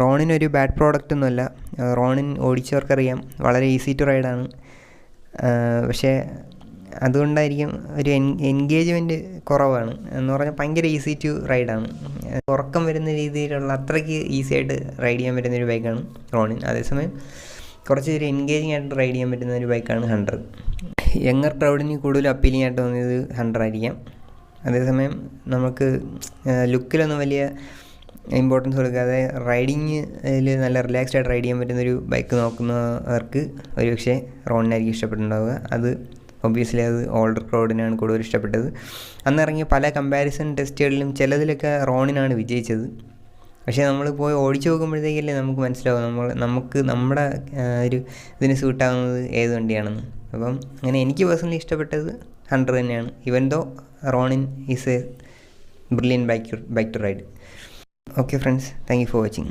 റോണിനൊരു bad product ഒന്നുമല്ല. Ronin ഓടിച്ചവർക്കറിയാം വളരെ easy to റൈഡാണ്. പക്ഷേ അതുകൊണ്ടായിരിക്കും ഒരു എൻഗേജ്മെൻറ്റ് കുറവാണ് എന്ന് പറഞ്ഞാൽ ഭയങ്കര ഈസി ടു റൈഡാണ്. ഉറക്കം വരുന്ന രീതിയിലുള്ള അത്രയ്ക്ക് ഈസി ആയിട്ട് റൈഡ് ചെയ്യാൻ പറ്റുന്നൊരു ബൈക്കാണ് റോണിൻ. അതേസമയം കുറച്ച് ഒരു എൻഗേജിങ് ആയിട്ട് റൈഡ് ചെയ്യാൻ പറ്റുന്ന ഒരു ബൈക്കാണ് ഹണ്ടർ. യങ്ങർ ക്രൗഡിന് കൂടുതൽ അപ്പീലിംഗ് ആയിട്ട് തോന്നിയത് ഹണ്ടർ ആയിരിക്കാം. അതേസമയം നമുക്ക് ലുക്കിലൊന്നും വലിയ ഇമ്പോർട്ടൻസ് കൊടുക്കാതെ റൈഡിങ്ങിൽ നല്ല റിലാക്സ്ഡ് ആയിട്ട് റൈഡ് ചെയ്യാൻ പറ്റുന്നൊരു ബൈക്ക് നോക്കുന്നവർക്ക് ഒരുപക്ഷെ റോണിനായിരിക്കും ഇഷ്ടപ്പെട്ടുണ്ടാവുക. അത് ഒബ്വിയസ്ലി അത് ഓൾഡർ ക്രൗഡിനാണ് കൂടുതൽ ഇഷ്ടപ്പെട്ടത്. അന്നിറങ്ങിയ പല കമ്പാരിസൺ ടെസ്റ്റുകളിലും ചിലതിലൊക്കെ റോണിനാണ് വിജയിച്ചത്. പക്ഷേ നമ്മൾ പോയി ഓടിച്ചു നോക്കുമ്പോഴത്തേക്കല്ലേ നമുക്ക് മനസ്സിലാവും നമുക്ക് നമ്മുടെ ഒരു ഇതിന് സൂട്ടാകുന്നത് ഏത് വണ്ടിയാണെന്ന്. അപ്പം അങ്ങനെ എനിക്ക് പേഴ്സണലി ഇഷ്ടപ്പെട്ടത് ഹണ്ടർ തന്നെയാണ്. Even though Ronin is a brilliant bike to ride. Okay friends, thank you for watching.